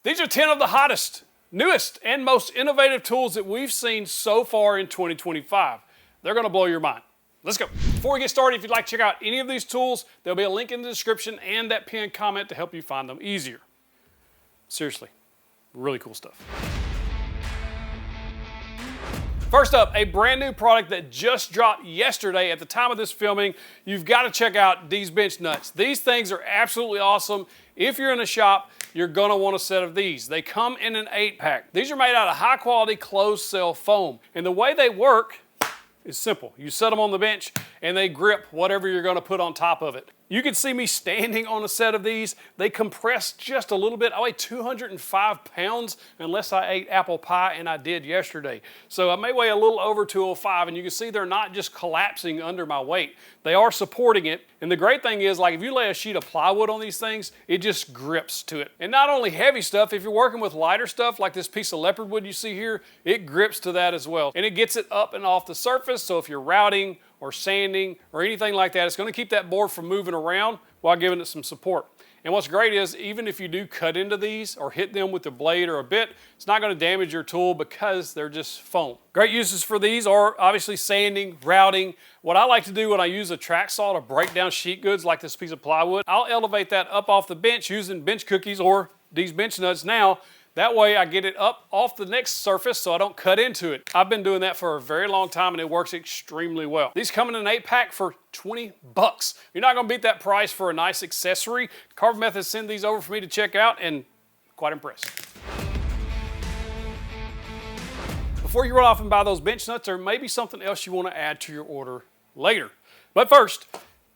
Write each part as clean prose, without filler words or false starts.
These are 10 of the hottest, newest, and most innovative tools that we've seen so far in 2025. They're gonna blow your mind. Let's go. Before we get started, if you'd like to check out any of these tools, there'll be a link in the description and that pinned comment to help you find them easier. Seriously, really cool stuff. First up, a brand new product that just dropped yesterday at the time of this filming. You've got to check out these bench nuts. These things are absolutely awesome. If you're in a shop, you're gonna want a set of these. They come in an 8-pack. These are made out of high quality closed cell foam. And the way they work is simple. You set them on the bench and they grip whatever you're gonna put on top of it. You can see me standing on a set of these. They compress just a little bit. I weigh 205 pounds unless I ate apple pie, and I did yesterday. So I may weigh a little over 205, and you can see they're not just collapsing under my weight. They are supporting it. And the great thing is, like if you lay a sheet of plywood on these things, it just grips to it. And not only heavy stuff, if you're working with lighter stuff, like this piece of leopard wood you see here, it grips to that as well. And it gets it up and off the surface, so if you're routing or sanding or anything like that, it's going to keep that board from moving around while giving it some support. And what's great is even if you do cut into these or hit them with a blade or a bit, it's not going to damage your tool because they're just foam. Great uses for these are obviously sanding, routing. What I like to do when I use a track saw to break down sheet goods like this piece of plywood, I'll elevate that up off the bench using bench cookies or these bench nuts now. That way I get it up off the next surface so I don't cut into it. I've been doing that for a very long time and it works extremely well. These come in an 8-pack for 20 bucks. You're not gonna beat that price for a nice accessory. Carve Method sent these over for me to check out and quite impressed. Before you run off and buy those bench nuts, there may be something else you wanna add to your order later. But first,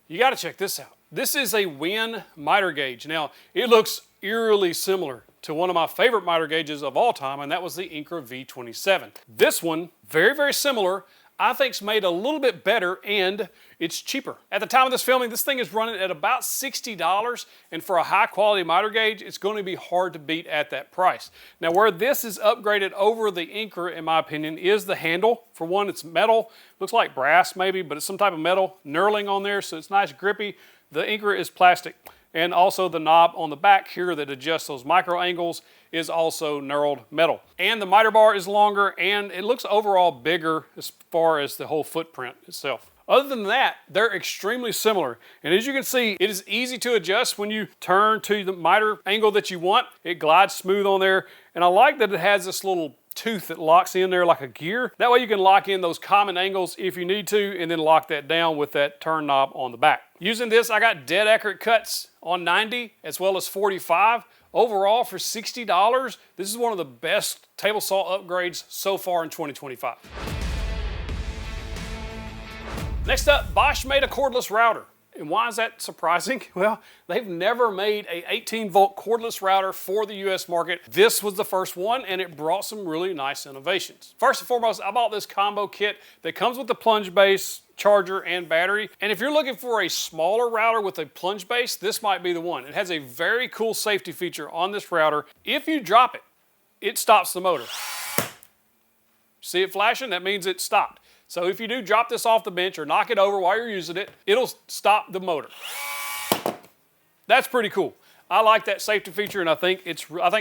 you gotta check this out. This is a Win miter gauge. Now, it looks eerily similar to one of my favorite miter gauges of all time, and that was the Incra V27. This one, very, very similar, I think's made a little bit better and it's cheaper. At the time of this filming, this thing is running at about $60, and for a high quality miter gauge, it's going to be hard to beat at that price. Now where this is upgraded over the Incra, in my opinion, is the handle. For one, it's metal, looks like brass maybe, but it's some type of metal knurling on there, so it's nice grippy. The Incra is plastic. And also the knob on the back here that adjusts those micro angles is also knurled metal. And the miter bar is longer and it looks overall bigger as far as the whole footprint itself. Other than that, they're extremely similar. And as you can see, it is easy to adjust when you turn to the miter angle that you want. It glides smooth on there. And I like that it has this little tooth that locks in there like a gear. That way you can lock in those common angles if you need to and then lock that down with that turn knob on the back. Using this, I got dead accurate cuts on 90 as well as 45. Overall, for $60, this is one of the best table saw upgrades so far in 2025. Next up, Bosch made a cordless router. And why is that surprising? Well, they've never made a 18-volt cordless router for the US market. This was the first one, and it brought some really nice innovations. First and foremost, I bought this combo kit that comes with the plunge base, charger, and battery. And if you're looking for a smaller router with a plunge base, this might be the one. It has a very cool safety feature on this router. If you drop it, it stops the motor. See it flashing? That means it stopped. So if you do drop this off the bench or knock it over while you're using it, it'll stop the motor. That's pretty cool. I like that safety feature, and I think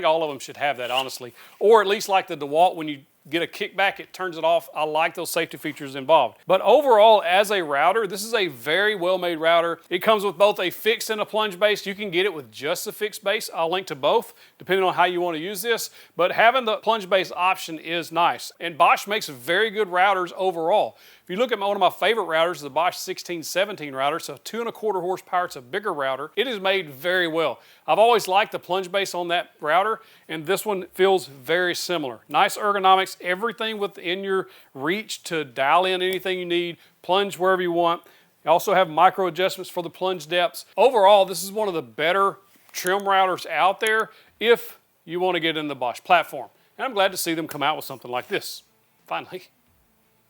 all of them should have that, honestly. Or at least like the DeWALT, when you get a kickback, it turns it off. I like those safety features involved. But overall, as a router, this is a very well-made router. It comes with both a fixed and a plunge base. You can get it with just the fixed base. I'll link to both, depending on how you want to use this. But having the plunge base option is nice. And Bosch makes very good routers overall. If you look at one of my favorite routers, the Bosch 1617 router, so 2.25 horsepower, it's a bigger router. It is made very well. I've always liked the plunge base on that router, and this one feels very similar. Nice ergonomics, everything within your reach to dial in anything you need, plunge wherever you want. You also have micro adjustments for the plunge depths. Overall, this is one of the better trim routers out there if you want to get in the Bosch platform. And I'm glad to see them come out with something like this, finally.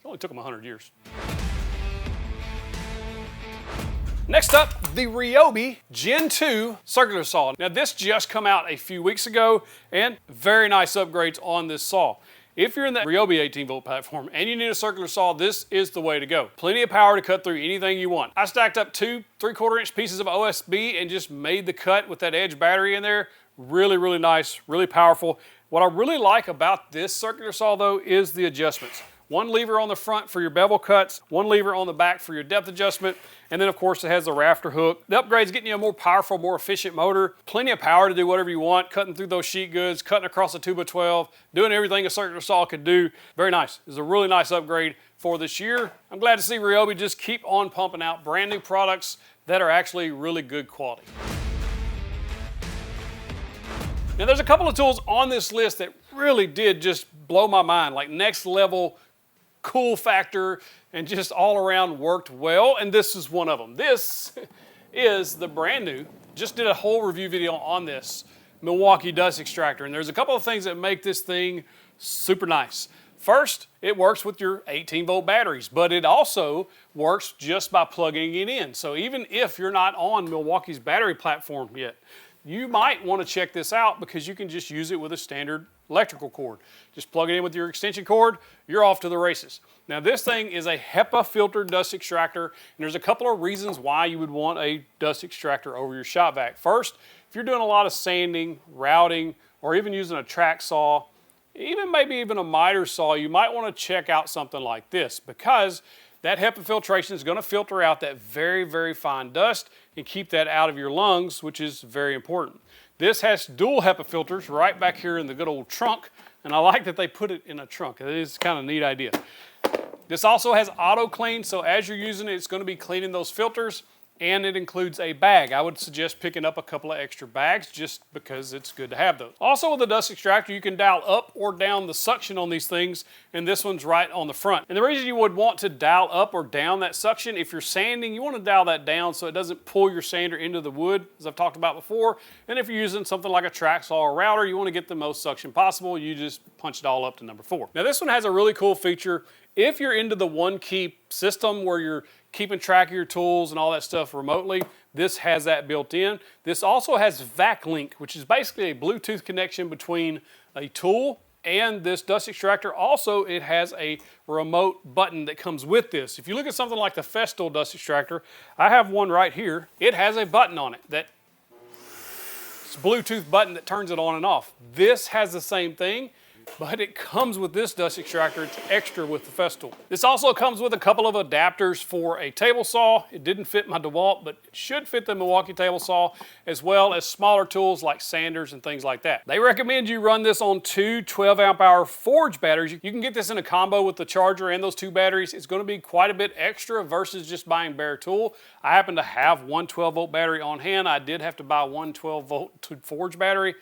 It only took them 100 years. Next up, the RYOBI Gen 2 circular saw. Now this just come out a few weeks ago, and very nice upgrades on this saw. If you're in that RYOBI 18-volt platform and you need a circular saw, this is the way to go. Plenty of power to cut through anything you want. I stacked up 2 3/4 inch pieces of OSB and just made the cut with that edge battery in there. Really, really nice, really powerful. What I really like about this circular saw though is the adjustments. One lever on the front for your bevel cuts, one lever on the back for your depth adjustment, and then of course it has the rafter hook. The upgrade's getting you a more powerful, more efficient motor. Plenty of power to do whatever you want, cutting through those sheet goods, cutting across a 2x12, doing everything a circular saw could do. Very nice. It's a really nice upgrade for this year. I'm glad to see RYOBI just keep on pumping out brand new products that are actually really good quality. Now there's a couple of tools on this list that really did just blow my mind, like next level cool factor and just all around worked well, and this is one of them. This is the brand new, just did a whole review video on this, Milwaukee dust extractor, and there's a couple of things that make this thing super nice. First, it works with your 18-volt batteries, but it also works just by plugging it in. So even if you're not on Milwaukee's battery platform yet, you might want to check this out because you can just use it with a standard electrical cord. Just plug it in with your extension cord, you're off to the races. Now this thing is a HEPA filtered dust extractor, and there's a couple of reasons why you would want a dust extractor over your shop vac. First, if you're doing a lot of sanding, routing, or even using a track saw, maybe even a miter saw, you might want to check out something like this because that HEPA filtration is going to filter out that very, very fine dust and keep that out of your lungs, which is very important. This has dual HEPA filters right back here in the good old trunk, and I like that they put it in a trunk. It is kind of a neat idea. This also has auto clean, so as you're using it, it's going to be cleaning those filters, and it includes a bag. I would suggest picking up a couple of extra bags just because it's good to have those. Also with the dust extractor, you can dial up or down the suction on these things, and this one's right on the front. And the reason you would want to dial up or down that suction, if you're sanding, you want to dial that down so it doesn't pull your sander into the wood, as I've talked about before. And if you're using something like a track saw or router, you want to get the most suction possible, you just punch it all up to number 4. Now this one has a really cool feature. If you're into the one key system where you're keeping track of your tools and all that stuff remotely, this has that built in. This also has VAC link, which is basically a Bluetooth connection between a tool and this dust extractor. Also, it has a remote button that comes with this. If you look at something like the Festool dust extractor, I have one right here. It has a button on it that it's a Bluetooth button that turns it on and off. This has the same thing, but it comes with this dust extractor. It's extra with the Festool. This also comes with a couple of adapters for a table saw. It didn't fit my DeWALT, but it should fit the Milwaukee table saw, as well as smaller tools like sanders and things like that. They recommend you run this on 2 12-amp-hour Forge batteries. You can get this in a combo with the charger and those 2 batteries. It's going to be quite a bit extra versus just buying bare tool. I happen to have one 12-volt battery on hand. I did have to buy one 12-volt Forge battery.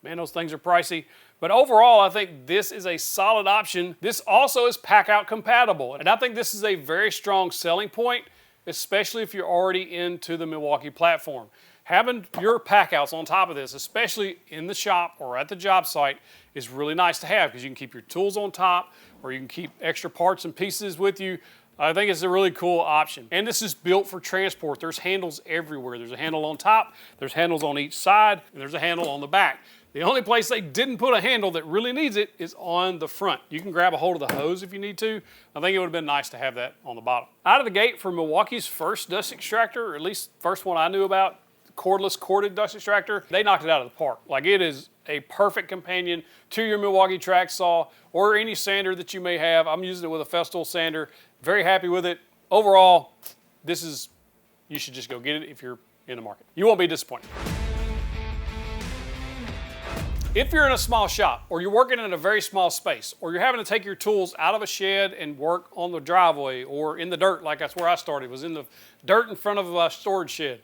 Man, those things are pricey. But overall, I think this is a solid option. This also is pack-out compatible, and I think this is a very strong selling point, especially if you're already into the Milwaukee platform. Having your pack-outs on top of this, especially in the shop or at the job site, is really nice to have because you can keep your tools on top or you can keep extra parts and pieces with you. I think it's a really cool option. And this is built for transport. There's handles everywhere. There's a handle on top, there's handles on each side, and there's a handle on the back. The only place they didn't put a handle that really needs it is on the front. You can grab a hold of the hose if you need to. I think it would have been nice to have that on the bottom. Out of the gate for Milwaukee's first dust extractor, or at least first one I knew about, cordless corded dust extractor, they knocked it out of the park. Like, it is a perfect companion to your Milwaukee track saw or any sander that you may have. I'm using it with a Festool sander. Very happy with it. Overall, you should just go get it if you're in the market. You won't be disappointed. If you're in a small shop, or you're working in a very small space, or you're having to take your tools out of a shed and work on the driveway or in the dirt, like that's where I started, was in the dirt in front of a storage shed,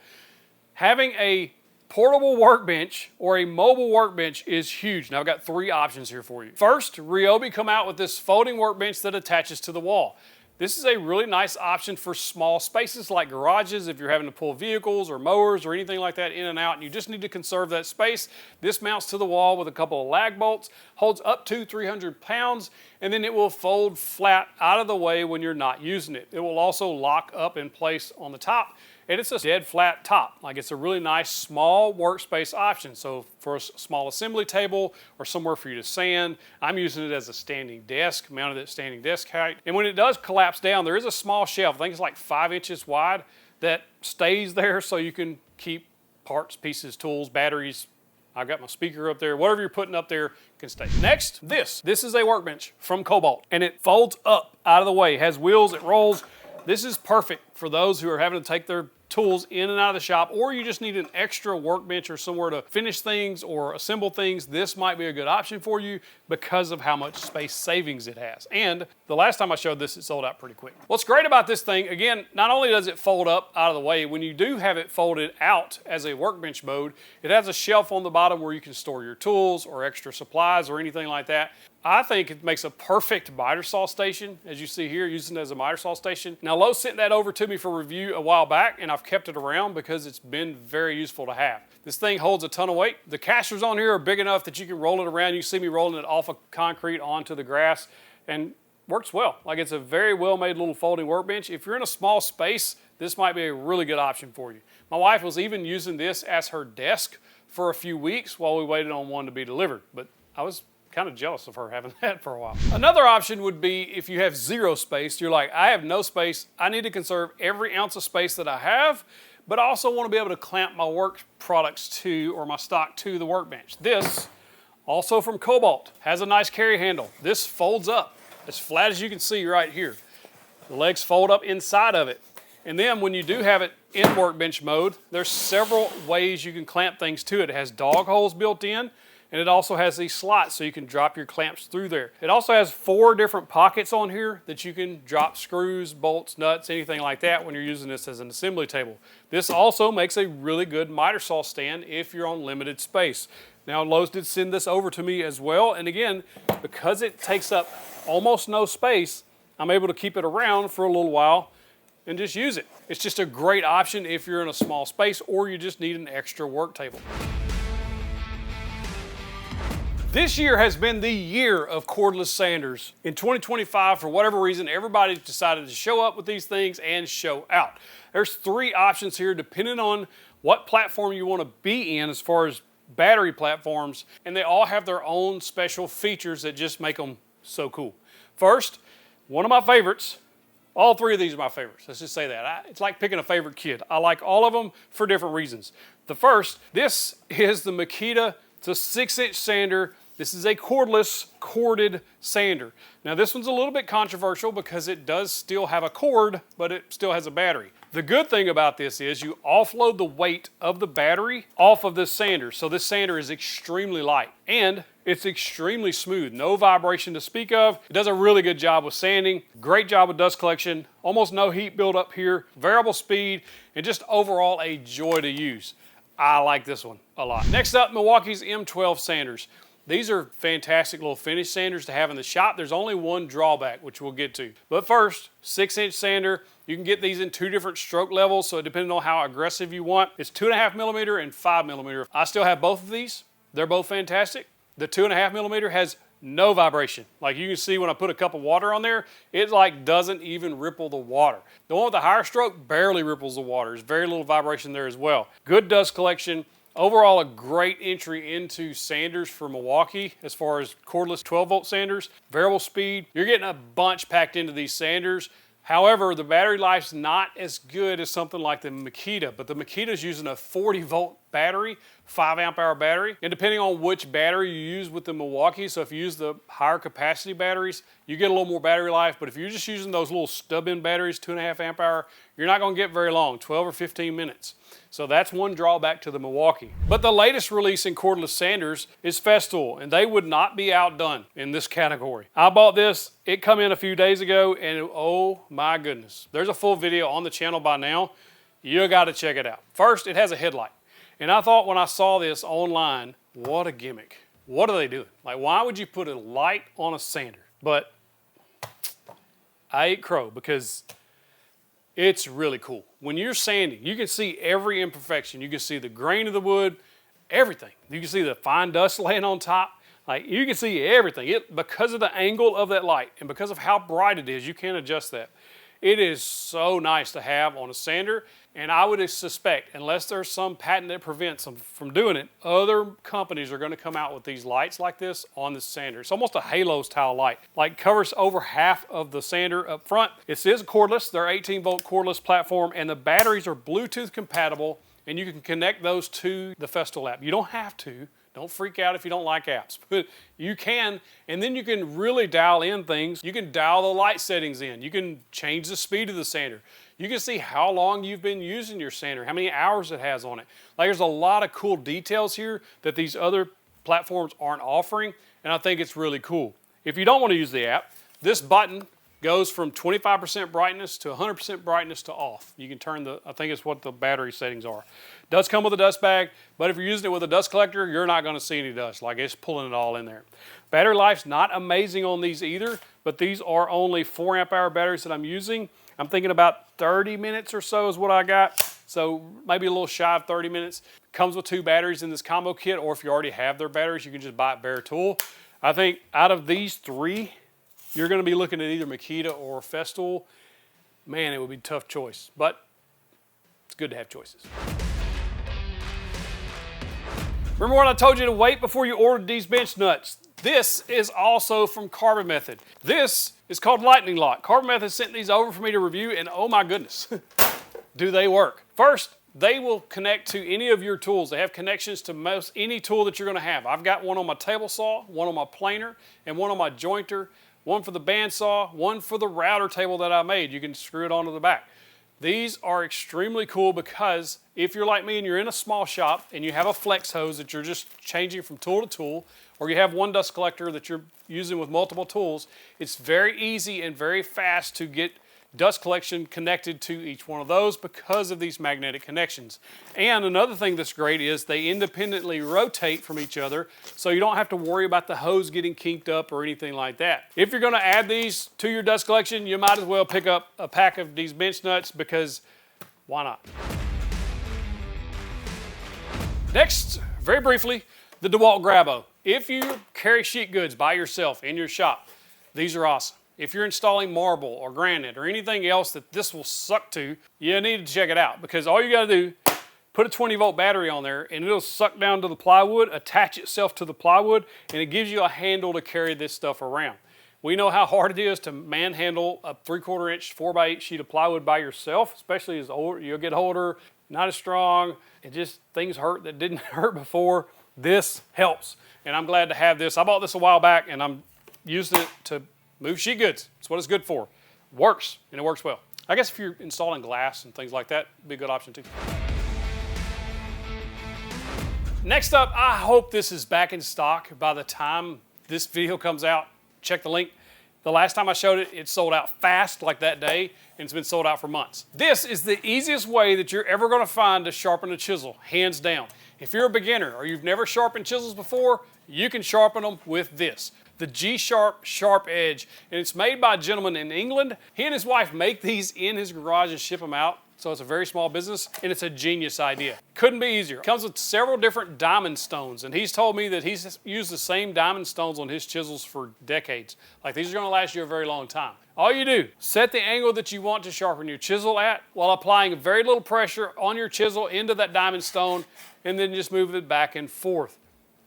having a portable workbench or a mobile workbench is huge. Now I've got 3 options here for you. First, RYOBI come out with this folding workbench that attaches to the wall. This is a really nice option for small spaces like garages if you're having to pull vehicles or mowers or anything like that in and out and you just need to conserve that space. This mounts to the wall with a couple of lag bolts, holds up to 300 pounds, and then it will fold flat out of the way when you're not using it. It will also lock up in place on the top, and it's a dead flat top. Like, it's a really nice small workspace option. So for a small assembly table or somewhere for you to sand, I'm using it as a standing desk, mounted at standing desk height. And when it does collapse down, there is a small shelf, I think it's like 5 inches wide, that stays there so you can keep parts, pieces, tools, batteries, I've got my speaker up there. Whatever you're putting up there can stay. Next, this is a workbench from Cobalt, and it folds up out of the way. It has wheels, it rolls. This is perfect for those who are having to take their tools in and out of the shop, or you just need an extra workbench or somewhere to finish things or assemble things. This might be a good option for you because of how much space savings it has. And the last time I showed this, it sold out pretty quick. What's great about this thing, again, not only does it fold up out of the way, when you do have it folded out as a workbench mode, it has a shelf on the bottom where you can store your tools or extra supplies or anything like that. I think it makes a perfect miter saw station, as you see here, using it as a miter saw station. Now, Lowe's sent that over to me for review a while back, and I've kept it around because it's been very useful to have. This thing holds a ton of weight. The casters on here are big enough that you can roll it around. You see me rolling it off of concrete onto the grass, and works well. Like, it's a very well-made little folding workbench. If you're in a small space, this might be a really good option for you. My wife was even using this as her desk for a few weeks while we waited on one to be delivered, but I was kind of jealous of her having that for a while. Another option would be if you have zero space, you're like, I have no space, I need to conserve every ounce of space that I have, but I also want to be able to clamp my work products to, or my stock to, the workbench. This, also from Cobalt, has a nice carry handle. This folds up as flat as you can see right here. The legs fold up inside of it. And then when you do have it in workbench mode, there's several ways you can clamp things to it. It has dog holes built in, and it also has these slots so you can drop your clamps through there. It also has 4 different pockets on here that you can drop screws, bolts, nuts, anything like that when you're using this as an assembly table. This also makes a really good miter saw stand if you're on limited space. Now, Lowe's did send this over to me as well, and again, because it takes up almost no space, I'm able to keep it around for a little while and just use it. It's just a great option if you're in a small space or you just need an extra work table. This year has been the year of cordless sanders. In 2025, for whatever reason, everybody decided to show up with these things and show out. There's 3 options here depending on what platform you want to be in as far as battery platforms, and they all have their own special features that just make them so cool. First, one of my favorites, all 3 of these are my favorites. Let's just say that. It's like picking a favorite kid. I like all of them for different reasons. The first, this is the Makita. It's a 6-inch sander. This is a cordless corded sander. Now, this one's a little bit controversial because it does still have a cord, but it still has a battery. The good thing about this is you offload the weight of the battery off of this sander. So this sander is extremely light and it's extremely smooth. No vibration to speak of. It does a really good job with sanding. Great job with dust collection. Almost no heat buildup here. Variable speed, and just overall a joy to use. I like this one a lot. Next up, Milwaukee's M12 sanders. These are fantastic little finish sanders to have in the shop. There's only one drawback, which we'll get to. But first, 6-inch sander. You can get these in 2 different stroke levels, so depending on how aggressive you want. It's 2.5 millimeter and 5 millimeter. I still have both of these. They're both fantastic. The 2.5 millimeter has no vibration. Like you can see when I put a cup of water on there, it like doesn't even ripple the water. The one with the higher stroke barely ripples the water. There's very little vibration there as well. Good dust collection. Overall, a great entry into sanders for Milwaukee as far as cordless 12-volt sanders. Variable speed. You're getting a bunch packed into these sanders. However, the battery life's not as good as something like the Makita, but the Makita's using a 40-volt battery, 5-amp-hour battery. And depending on which battery you use with the Milwaukee, so if you use the higher capacity batteries, you get a little more battery life. But if you're just using those little stub-in batteries, 2.5-amp-hour, you're not going to get very long, 12 or 15 minutes. So that's one drawback to the Milwaukee. But the latest release in cordless sanders is Festool, and they would not be outdone in this category. I bought this, it come in a few days ago, and oh my goodness. There's a full video on the channel by now. You gotta check it out. First, it has a headlight. And I thought when I saw this online, what a gimmick. What are they doing? Like, why would you put a light on a sander? But I ate crow because it's really cool. When you're sanding, you can see every imperfection. You can see the grain of the wood, everything. You can see the fine dust laying on top. Like, you can see everything. Because of the angle of that light and because of how bright it is, you can't adjust that. It is so nice to have on a sander, and I would suspect, unless there's some patent that prevents them from doing it, other companies are going to come out with these lights like this on the sander. It's almost a halo style light, like covers over half of the sander up front. It is cordless, they're 18-volt cordless platform, and the batteries are Bluetooth compatible, and you can connect those to the Festool app. You don't have to Don't freak out if you don't like apps, but you can, and then you can really dial in things. You can dial the light settings in. You can change the speed of the sander. You can see how long you've been using your sander, how many hours it has on it. Like, there's a lot of cool details here that these other platforms aren't offering, and I think it's really cool. If you don't want to use the app, this button goes from 25% brightness to 100% brightness to off. You can turn I think it's what the battery settings are. Does come with a dust bag, but if you're using it with a dust collector, you're not going to see any dust. Like, it's pulling it all in there. Battery life's not amazing on these either, but these are only 4 amp hour batteries that I'm using. I'm thinking about 30 minutes or so is what I got. So maybe a little shy of 30 minutes. Comes with 2 batteries in this combo kit, or if you already have their batteries, you can just buy it bare tool. I think out of these 3, you're going to be looking at either Makita or Festool. Man, it would be a tough choice, but it's good to have choices. Remember when I told you to wait before you ordered these bench nuts? This is also from Carbon Method. This is called Lightning Lock. Carbon Method sent these over for me to review, and oh my goodness, do they work. First, they will connect to any of your tools. They have connections to most any tool that you're going to have. I've got one on my table saw, one on my planer, and one on my jointer, one for the bandsaw, one for the router table that I made. You can screw it onto the back. These are extremely cool because if you're like me and you're in a small shop and you have a flex hose that you're just changing from tool to tool, or you have one dust collector that you're using with multiple tools, it's very easy and very fast to get dust collection connected to each one of those because of these magnetic connections. And another thing that's great is they independently rotate from each other, so you don't have to worry about the hose getting kinked up or anything like that. If you're going to add these to your dust collection, you might as well pick up a pack of these bench nuts, because why not? Next, very briefly, the DeWALT Grabo. If you carry sheet goods by yourself in your shop, these are awesome. If you're installing marble or granite or anything else that this will suck to, you need to check it out, because all you got to do, put a 20-volt battery on there and it'll suck down to the plywood, attach itself to the plywood, and it gives you a handle to carry this stuff around. We know how hard it is to manhandle a 3/4 inch 4x8 sheet of plywood by yourself, especially as you'll get older, not as strong. Things hurt that didn't hurt before. This helps, and I'm glad to have this. I bought this a while back and I'm using it to move sheet goods. That's what it's good for. Works, and it works well. I guess if you're installing glass and things like that, it'd be a good option too. Next up, I hope this is back in stock by the time this video comes out. Check the link. The last time I showed it, it sold out fast, like that day, and it's been sold out for months. This is the easiest way that you're ever gonna find to sharpen a chisel, hands down. If you're a beginner or you've never sharpened chisels before, you can sharpen them with this. The G-Sharp Sharp Edge, and it's made by a gentleman in England. He and his wife make these in his garage and ship them out, so it's a very small business, and it's a genius idea. Couldn't be easier. It comes with several different diamond stones, and he's told me that he's used the same diamond stones on his chisels for decades. Like, these are gonna last you a very long time. All you do, set the angle that you want to sharpen your chisel at while applying very little pressure on your chisel into that diamond stone, and then just move it back and forth.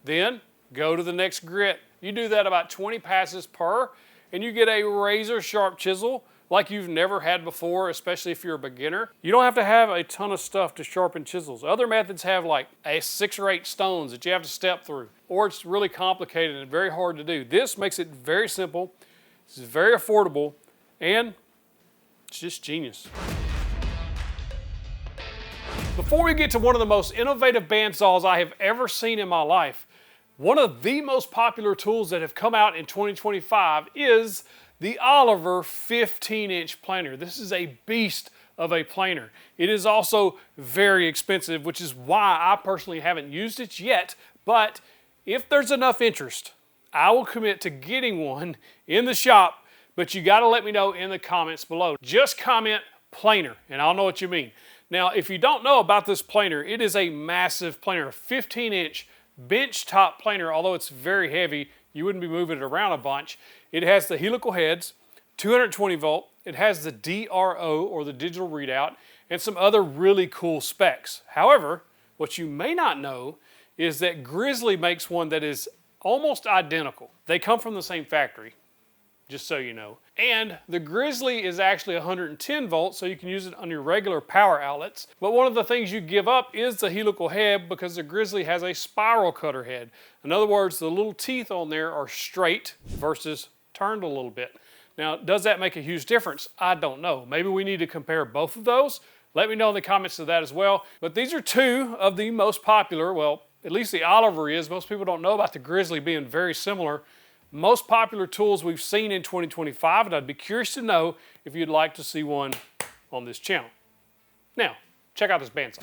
Then, go to the next grit. You do that about 20 passes per, and you get a razor sharp chisel like you've never had before, especially if you're a beginner. You don't have to have a ton of stuff to sharpen chisels. Other methods have like 6 or 8 stones that you have to step through, or it's really complicated and very hard to do. This makes it very simple, it's very affordable, and it's just genius. Before we get to one of the most innovative bandsaws I have ever seen in my life, one of the most popular tools that have come out in 2025 is the Oliver 15-inch planer. This is a beast of a planer. It is also very expensive, which is why I personally haven't used it yet, but if there's enough interest, I will commit to getting one in the shop, but you gotta let me know in the comments below. Just comment planer, and I'll know what you mean. Now, if you don't know about this planer, it is a massive planer, a 15-inch bench top planer. Although it's very heavy, you wouldn't be moving it around a bunch. It has the helical heads, 220 volt. It has the DRO, or the digital readout, and some other really cool specs. However, what you may not know is that Grizzly makes one that is almost identical. They come from the same factory. just so you know. And the Grizzly is actually 110 volts, so you can use it on your regular power outlets. But one of the things you give up is the helical head because the Grizzly has a spiral cutter head. In other words, the little teeth on there are straight versus turned a little bit. Now, does that make a huge difference? I don't know. Maybe we need to compare both of those. Let me know in the comments of that as well. But these are two of the most popular, well, at least the Oliver is. Most people don't know about the Grizzly being very similar. Most popular tools we've seen in 2025, and I'd be curious to know if you'd like to see one on this channel. Now, check out this bandsaw.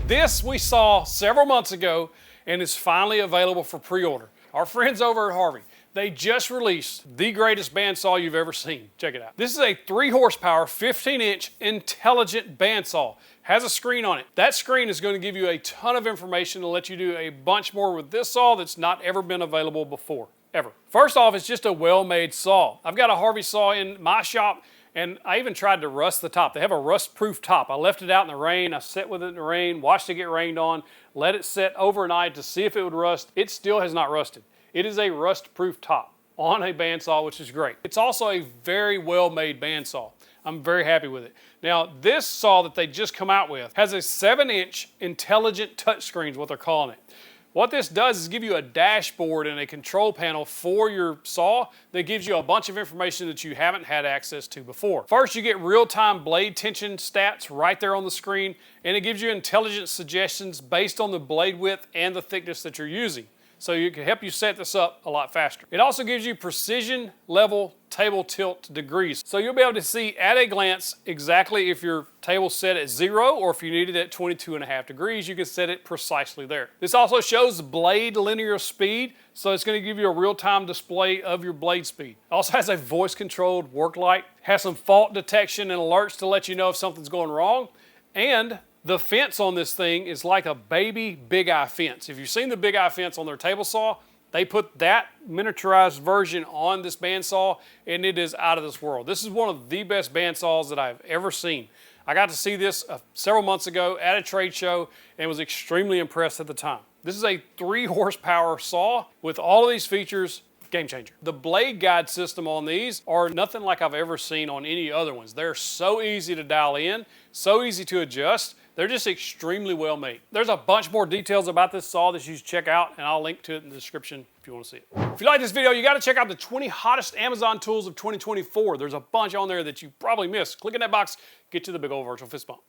This we saw several months ago and is finally available for pre-order. Our friends over at Harvey, they just released the greatest bandsaw you've ever seen. Check it out. This is a 3 horsepower, 15-inch intelligent bandsaw. Has a screen on it. That screen is going to give you a ton of information to let you do a bunch more with this saw that's not ever been available before, ever. First off, it's just a well-made saw. I've got a Harvey saw in my shop, and I even tried to rust the top. They have a rust-proof top. I left it out in the rain. I sat with it in the rain, watched it get rained on, let it set overnight to see if it would rust. It still has not rusted. It is a rust-proof top on a bandsaw, which is great. It's also a very well-made bandsaw. I'm very happy with it. Now, this saw that they just come out with has a 7-inch intelligent touchscreen is what they're calling it. What this does is give you a dashboard and a control panel for your saw that gives you a bunch of information that you haven't had access to before. First, you get real-time blade tension stats right there on the screen, and it gives you intelligent suggestions based on the blade width and the thickness that you're using. So it can help you set this up a lot faster. It also gives you precision level table tilt degrees. So you'll be able to see at a glance exactly if your table's set at 0 or if you need it at 22.5 degrees, you can set it precisely there. This also shows blade linear speed, so it's going to give you a real-time display of your blade speed. It also has a voice-controlled work light, has some fault detection and alerts to let you know if something's going wrong, and the fence on this thing is like a baby Big Eye fence. If you've seen the Big Eye fence on their table saw, they put that miniaturized version on this bandsaw, and it is out of this world. This is one of the best bandsaws that I've ever seen. I got to see this several months ago at a trade show and was extremely impressed at the time. This is a 3 horsepower saw with all of these features. Game changer. The blade guide system on these are nothing like I've ever seen on any other ones. They're so easy to dial in, so easy to adjust. They're just extremely well made. There's a bunch more details about this saw that you should check out, and I'll link to it in the description if you want to see it. If you like this video, you got to check out the 20 hottest Amazon tools of 2024. There's a bunch on there that you probably missed. Click in that box, get you the big old virtual fist bump.